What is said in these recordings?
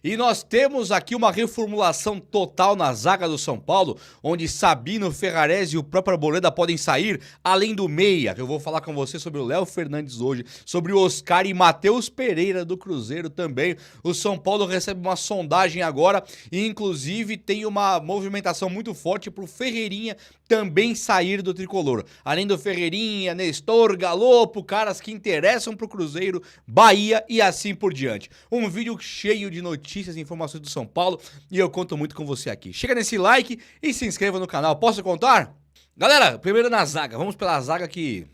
E nós temos aqui uma reformulação total na zaga do São Paulo, onde Sabino, Ferrarese e o próprio Arboleda podem sair, além do meia. Eu vou falar com você sobre o Léo Fernandes hoje, sobre o Oscar e Matheus Pereira do Cruzeiro também. O São Paulo recebe uma sondagem agora e inclusive tem uma movimentação muito forte para o Ferreirinha também sair do tricolor. Além do Ferreirinha, Nestor, Galopo, caras que interessam para o Cruzeiro, Bahia e assim por diante. Um vídeo cheio de notícias e informações do São Paulo e eu conto muito com você aqui. Chega nesse like e se inscreva no canal. Posso contar? Galera, primeiro na zaga. Vamos pela zaga que...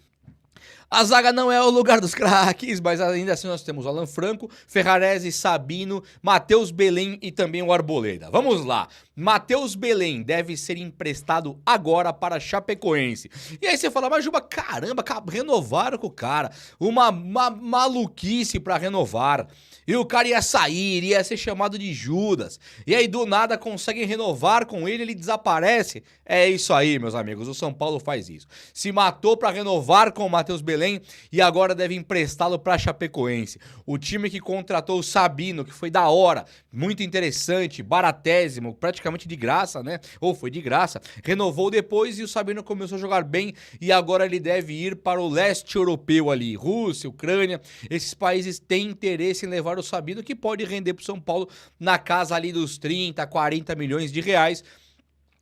A zaga não é o lugar dos craques, mas ainda assim nós temos o Alan Franco, Ferrarese, Sabino, Matheus Belém e também o Arboleda. Vamos lá. Matheus Belém deve ser emprestado agora para Chapecoense. E aí você fala, mas Juba, caramba, renovaram com o cara. Uma maluquice para renovar. E o cara ia sair, ia ser chamado de Judas. E aí do nada conseguem renovar com ele, ele desaparece. É isso aí, meus amigos, o São Paulo faz isso. Se matou para renovar com o Matheus Belém e agora deve emprestá-lo para Chapecoense. O time que contratou o Sabino, que foi da hora, muito interessante, baratésimo, praticamente de graça, né? Ou foi de graça. Renovou depois e o Sabino começou a jogar bem e agora ele deve ir para o leste europeu ali. Rússia, Ucrânia, esses países têm interesse em levar o Sabino, que pode render para o São Paulo na casa ali dos 30, 40 milhões de reais.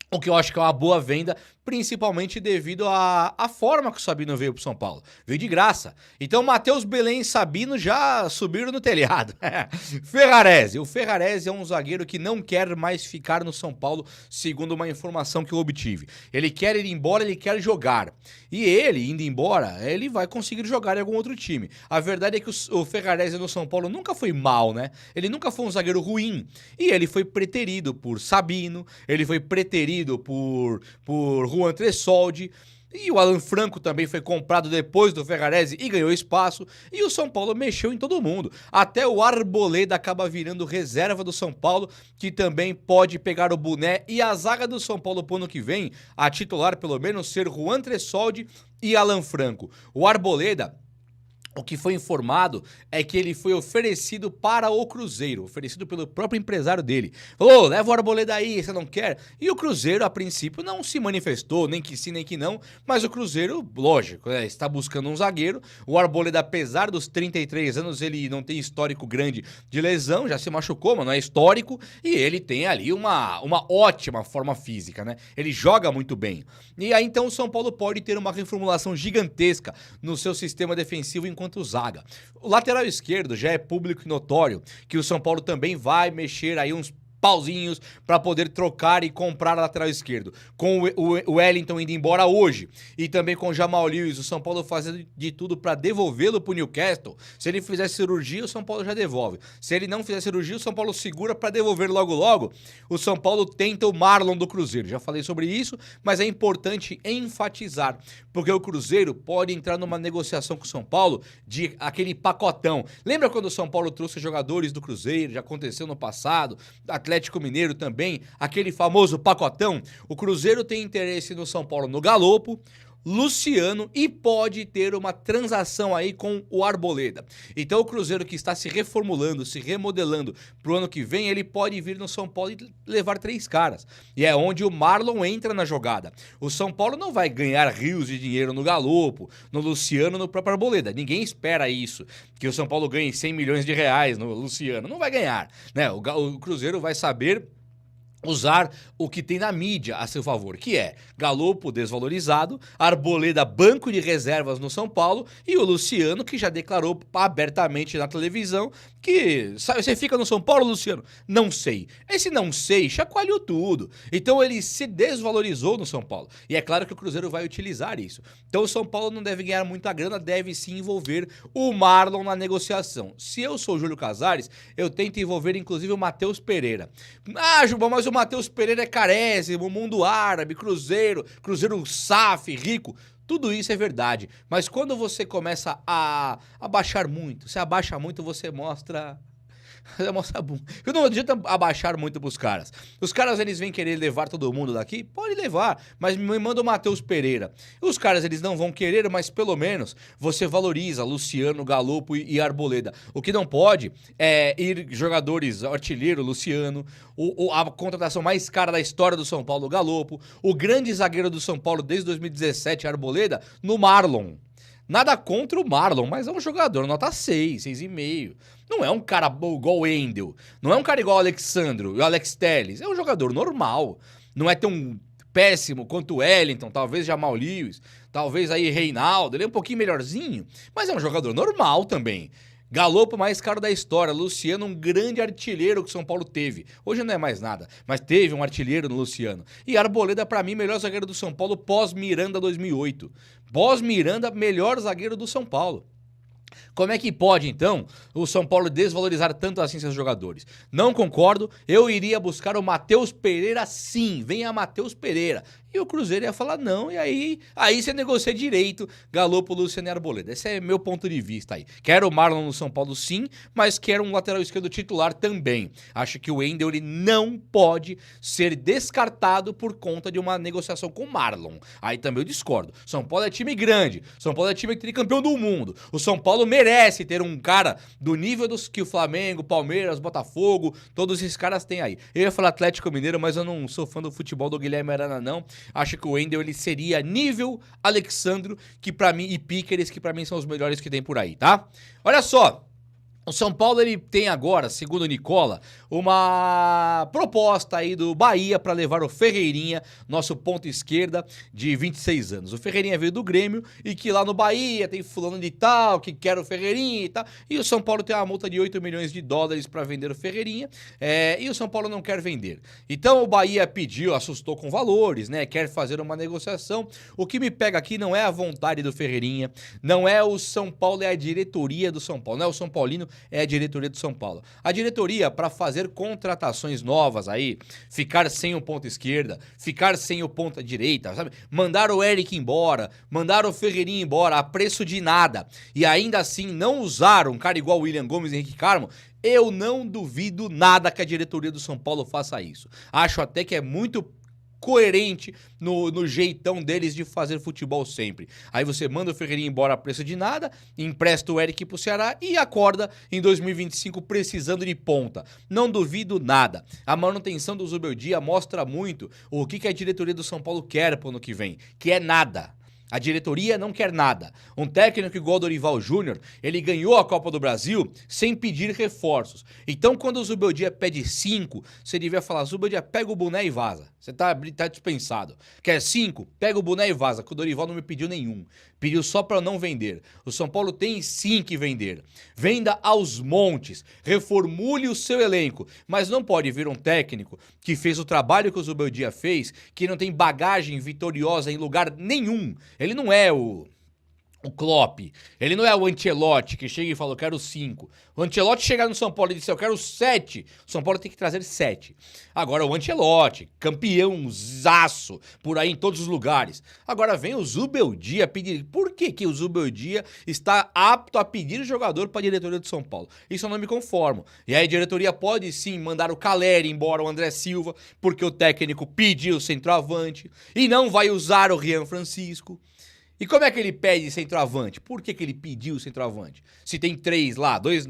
O que eu acho que é uma boa venda, principalmente devido à forma que o Sabino veio pro São Paulo. Veio de graça. Então, Matheus Belém e Sabino já subiram no telhado. Ferrarese. O Ferrarese é um zagueiro que não quer mais ficar no São Paulo, segundo uma informação que eu obtive. Ele quer ir embora, ele quer jogar. E ele, indo embora, ele vai conseguir jogar em algum outro time. A verdade é que o Ferrarese no São Paulo nunca foi mal, né? Ele nunca foi um zagueiro ruim. E ele foi preterido por Sabino, ele foi preterido por Juan Tressoldi, e o Alan Franco também foi comprado depois do Ferrarese e ganhou espaço, e o São Paulo mexeu em todo mundo. Até o Arboleda acaba virando reserva do São Paulo, que também pode pegar o boné, e a zaga do São Paulo pro ano que vem, a titular pelo menos, ser Juan Tressoldi e Alan Franco. O Arboleda, o que foi informado é que ele foi oferecido para o Cruzeiro, oferecido pelo próprio empresário dele. Falou, leva o Arboleda aí, você não quer? E o Cruzeiro, a princípio, não se manifestou, nem que sim, nem que não, mas o Cruzeiro, lógico, está buscando um zagueiro. O Arboleda, apesar dos 33 anos, ele não tem histórico grande de lesão, já se machucou, mas não é histórico, e ele tem ali uma ótima forma física, né? Ele joga muito bem. E aí, então, o São Paulo pode ter uma reformulação gigantesca no seu sistema defensivo enquanto zaga. O lateral esquerdo já é público e notório que o São Paulo também vai mexer aí uns pauzinhos para poder trocar e comprar a lateral esquerdo. Com o Wellington indo embora hoje e também com o Jamal Lewis, o São Paulo fazendo de tudo para devolvê-lo pro Newcastle. Se ele fizer cirurgia, o São Paulo já devolve. Se ele não fizer cirurgia, o São Paulo segura para devolver logo logo. O São Paulo tenta o Marlon do Cruzeiro. Já falei sobre isso, mas é importante enfatizar, porque o Cruzeiro pode entrar numa negociação com o São Paulo de aquele pacotão. Lembra quando o São Paulo trouxe jogadores do Cruzeiro? Já aconteceu no passado. Atlético Mineiro também, aquele famoso pacotão. O Cruzeiro tem interesse no São Paulo no Galopo, Luciano e pode ter uma transação aí com o Arboleda. Então o Cruzeiro, que está se reformulando, se remodelando pro ano que vem, ele pode vir no São Paulo e levar 3 caras. E é onde o Marlon entra na jogada. O São Paulo não vai ganhar rios de dinheiro no Galopo, no Luciano, no próprio Arboleda. Ninguém espera isso, que o São Paulo ganhe 100 milhões de reais no Luciano. Não vai ganhar, né? O Cruzeiro vai saber usar o que tem na mídia a seu favor, que é Galopo desvalorizado, Arboleda banco de reservas no São Paulo e o Luciano, que já declarou abertamente na televisão que... Sabe, você fica no São Paulo, Luciano? Não sei. Esse não sei chacoalhou tudo. Então ele se desvalorizou no São Paulo. E é claro que o Cruzeiro vai utilizar isso. Então o São Paulo não deve ganhar muita grana, deve se envolver o Marlon na negociação. Se eu sou o Júlio Casares, eu tento envolver inclusive o Matheus Pereira. Ah, Juba, mas o Matheus Pereira é carésimo, mundo árabe, Cruzeiro SAF, rico. Tudo isso é verdade, mas quando você começa a baixar muito, você abaixa muito, você mostra Mostra a bunda. Não adianta abaixar muito pros caras. Os caras, eles vêm querer levar todo mundo daqui? Pode levar, mas me manda o Matheus Pereira. Os caras, eles não vão querer, mas pelo menos você valoriza Luciano, Galopo e Arboleda. O que não pode é ir jogadores, artilheiro, Luciano, a contratação mais cara da história do São Paulo, Galopo, o grande zagueiro do São Paulo desde 2017, Arboleda, no Marlon. Nada contra o Marlon, mas é um jogador nota 6, 6,5. Não é um cara igual o Wendel, não é um cara igual o Alexandro e o Alex Telles, é um jogador normal. Não é tão péssimo quanto o Wellington, talvez Jamal Lewis, talvez aí Reinaldo, ele é um pouquinho melhorzinho, mas é um jogador normal também. Galopo mais caro da história, Luciano, um grande artilheiro que o São Paulo teve. Hoje não é mais nada, mas teve um artilheiro no Luciano. E Arboleda, pra mim, melhor zagueiro do São Paulo pós-Miranda 2008. Pós-Miranda, melhor zagueiro do São Paulo. Como é que pode, então, o São Paulo desvalorizar tanto assim seus jogadores? Não concordo, eu iria buscar o Matheus Pereira sim, venha Matheus Pereira. E o Cruzeiro ia falar não, e aí você negocia direito Galopo, Luciano e Arboleda. Esse é meu ponto de vista aí. Quero o Marlon no São Paulo sim, mas quero um lateral esquerdo titular também. Acho que o Wendel, ele não pode ser descartado por conta de uma negociação com o Marlon. Aí também eu discordo. São Paulo é time grande, São Paulo é time tricampeão do mundo. O São Paulo merece ter um cara do nível dos que o Flamengo, Palmeiras, Botafogo, todos esses caras têm aí. Eu ia falar Atlético Mineiro, mas eu não sou fã do futebol do Guilherme Arana, não. Acho que o Wendel, ele seria nível Alexandro, que para mim, e Piqueres, que para mim são os melhores que tem por aí, tá? Olha só. O São Paulo, ele tem agora, segundo o Nicola, uma proposta aí do Bahia para levar o Ferreirinha, nosso ponta esquerda, de 26 anos. O Ferreirinha veio do Grêmio e que lá no Bahia tem fulano de tal, que quer o Ferreirinha e tal. E o São Paulo tem uma multa de 8 milhões de dólares para vender o Ferreirinha, e o São Paulo não quer vender. Então o Bahia pediu, assustou com valores, né? Quer fazer uma negociação. O que me pega aqui não é a vontade do Ferreirinha, não é o São Paulo, é a diretoria do São Paulo, não é o São Paulino, é a diretoria do São Paulo. A diretoria, para fazer contratações novas aí, ficar sem o ponta esquerda, ficar sem o ponta direita, sabe? Mandar o Eric embora, mandar o Ferreirinha embora a preço de nada, e ainda assim não usar um cara igual o William Gomes e Henrique Carmo, eu não duvido nada que a diretoria do São Paulo faça isso. Acho até que é muito coerente no jeitão deles de fazer futebol sempre. Aí você manda o Ferreirinha embora a preço de nada, empresta o Eric pro Ceará e acorda em 2025 precisando de ponta. Não duvido nada. A manutenção do Zubeldia mostra muito o que a diretoria do São Paulo quer pro ano que vem, que é nada. A diretoria não quer nada. Um técnico igual o Dorival Júnior, ele ganhou a Copa do Brasil sem pedir reforços. Então, quando o Zubeldia pede 5, você devia falar, Zubeldia, pega o boné e vaza. Você tá dispensado. Quer 5? Pega o boné e vaza, que o Dorival não me pediu nenhum. Pediu só para não vender. O São Paulo tem sim que vender. Venda aos montes. Reformule o seu elenco. Mas não pode vir um técnico que fez o trabalho que o Zubeldia fez, que não tem bagagem vitoriosa em lugar nenhum. Ele não é o Klopp, ele não é o Ancelotti que chega e fala, eu quero 5. O Ancelotti chegar no São Paulo e disse, eu quero 7. O São Paulo tem que trazer 7. Agora o Ancelotti, campeãozaço por aí em todos os lugares. Agora vem o Zubeldia pedir. Por que o Zubeldia está apto a pedir jogador para a diretoria do São Paulo? Isso eu não me conformo. E aí a diretoria pode sim mandar o Caleri embora, o André Silva, porque o técnico pediu centroavante e não vai usar o Rian Francisco. E como é que ele pede centroavante? Por que ele pediu centroavante? Se tem 3 lá, 2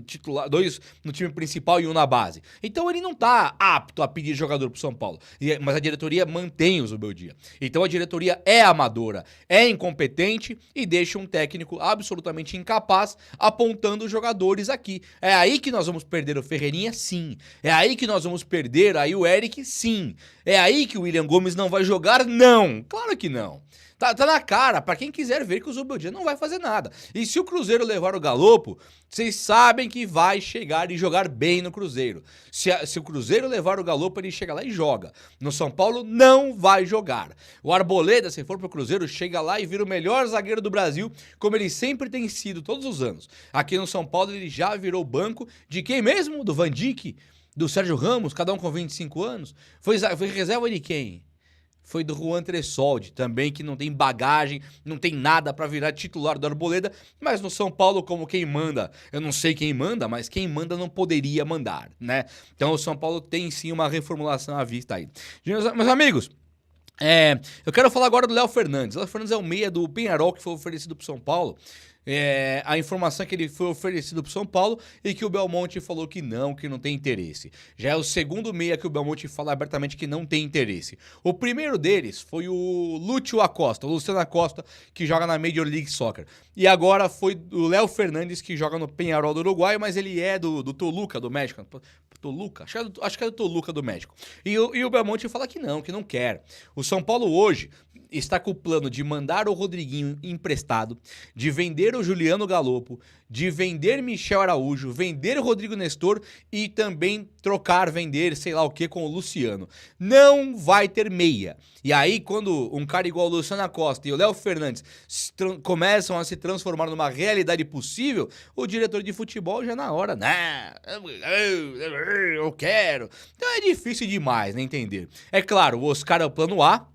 no time principal e 1 na base. Então ele não tá apto a pedir jogador pro São Paulo. Mas a diretoria mantém o Zubeldia. Então a diretoria é amadora, é incompetente e deixa um técnico absolutamente incapaz apontando os jogadores aqui. É aí que nós vamos perder o Ferreirinha? Sim. É aí que nós vamos perder aí o Eric? Sim. É aí que o William Gomes não vai jogar? Não. Claro que não. Tá na cara, pra quem quiser ver que o Zubeldia não vai fazer nada. E se o Cruzeiro levar o Galopo, vocês sabem que vai chegar e jogar bem no Cruzeiro. Se o Cruzeiro levar o Galopo, ele chega lá e joga. No São Paulo, não vai jogar. O Arboleda, se for pro Cruzeiro, chega lá e vira o melhor zagueiro do Brasil, como ele sempre tem sido todos os anos. Aqui no São Paulo, ele já virou banco de quem mesmo? Do Van Dijk? Do Sérgio Ramos, cada um com 25 anos? Foi reserva de quem? foi do Juan Tressoldi, também que não tem bagagem, não tem nada para virar titular do Arboleda, mas no São Paulo, como quem manda, eu não sei quem manda, mas quem manda não poderia mandar, né? Então o São Paulo tem sim uma reformulação à vista aí. Meus amigos, eu quero falar agora do Léo Fernandes. O Léo Fernandes é o meia do Peñarol que foi oferecido pro São Paulo. A informação é que ele foi oferecido pro São Paulo e que o Belmonte falou que não tem interesse. Já é o segundo meia que o Belmonte fala abertamente que não tem interesse. O primeiro deles foi o Lúcio Acosta, o Luciano Acosta, que joga na Major League Soccer. E agora foi o Léo Fernandes, que joga no Peñarol do Uruguai, mas ele é do Toluca, do México. Toluca? Acho que é do Toluca do México. E o Belmonte fala que não quer. O São Paulo hoje está com o plano de mandar o Rodriguinho emprestado, de vender o Juliano Galopo, de vender Michel Araújo, vender o Rodrigo Nestor e também vender, sei lá o que, com o Luciano. Não vai ter meia. E aí, quando um cara igual o Luciano Acosta e o Léo Fernandes começam a se transformar numa realidade possível, o diretor de futebol já na hora, eu quero. Então é difícil demais, né, entender. É claro, o Oscar é o plano A,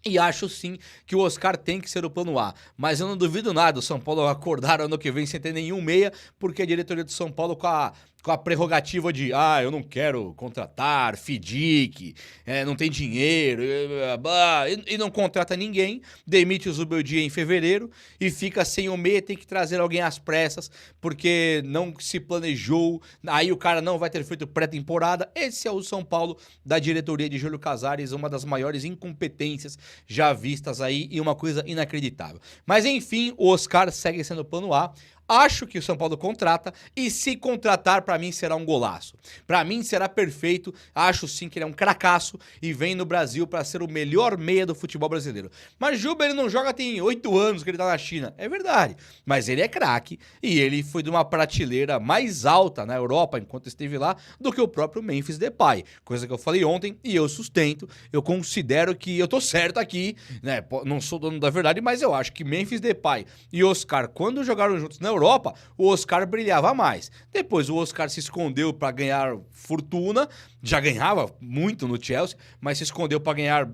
e acho sim que o Oscar tem que ser o plano A, mas eu não duvido nada o São Paulo acordar ano que vem sem ter nenhum meia, porque a diretoria do São Paulo com a prerrogativa de eu não quero contratar, FIDIC, não tem dinheiro, e não contrata ninguém, demite o Zubeldia em fevereiro e fica sem o meia, tem que trazer alguém às pressas, porque não se planejou, aí o cara não vai ter feito pré-temporada. Esse é o São Paulo da diretoria de Júlio Casares, uma das maiores incompetências já vistas aí e uma coisa inacreditável. Mas enfim, o Oscar segue sendo o plano A. Acho que o São Paulo contrata e se contratar, pra mim será um golaço. Pra mim será perfeito, acho sim que ele é um cracaço e vem no Brasil pra ser o melhor meia do futebol brasileiro. Mas Juba, ele não joga tem 8 anos que ele tá na China, é verdade. Mas ele é craque e ele foi de uma prateleira mais alta na Europa enquanto esteve lá do que o próprio Memphis Depay. Coisa que eu falei ontem e eu sustento, eu considero que eu tô certo aqui, né? Não sou dono da verdade, mas eu acho que Memphis Depay e Oscar, quando jogaram juntos na Europa, o Oscar brilhava mais. Depois o Oscar se escondeu para ganhar fortuna, já ganhava muito no Chelsea, mas se escondeu para ganhar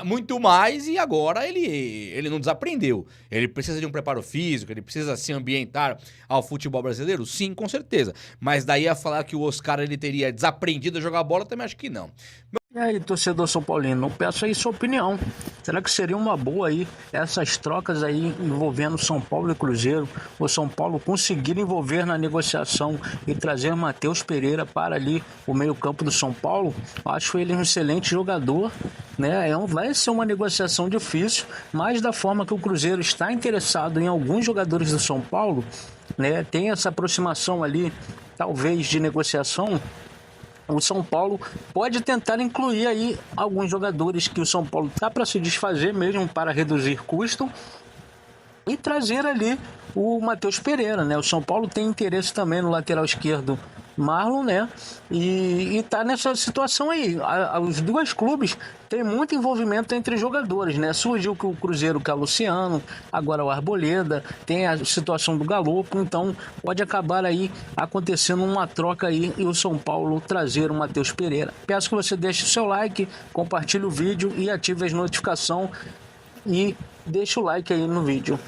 muito mais e agora ele não desaprendeu. Ele precisa de um preparo físico, ele precisa se ambientar ao futebol brasileiro? Sim, com certeza. Mas daí a falar que o Oscar ele teria desaprendido a jogar bola, também acho que não. E aí, torcedor São Paulino, peço aí sua opinião. Será que seria uma boa aí essas trocas aí envolvendo São Paulo e Cruzeiro? O São Paulo conseguir envolver na negociação e trazer Matheus Pereira para ali o meio-campo do São Paulo? Acho ele um excelente jogador, né? Vai ser uma negociação difícil, mas da forma que o Cruzeiro está interessado em alguns jogadores do São Paulo, né? Tem essa aproximação ali, talvez de negociação. O São Paulo pode tentar incluir aí alguns jogadores que o São Paulo está para se desfazer mesmo para reduzir custo e trazer ali o Matheus Pereira, né? O São Paulo tem interesse também no lateral esquerdo Marlon, né? E tá nessa situação aí. Os dois clubes têm muito envolvimento entre jogadores, né? Surgiu que o Cruzeiro, que é o Luciano, agora o Arboleda, tem a situação do Galopo, então pode acabar aí acontecendo uma troca aí e o São Paulo trazer o Matheus Pereira. Peço que você deixe o seu like, compartilhe o vídeo e ative as notificações e deixe o like aí no vídeo.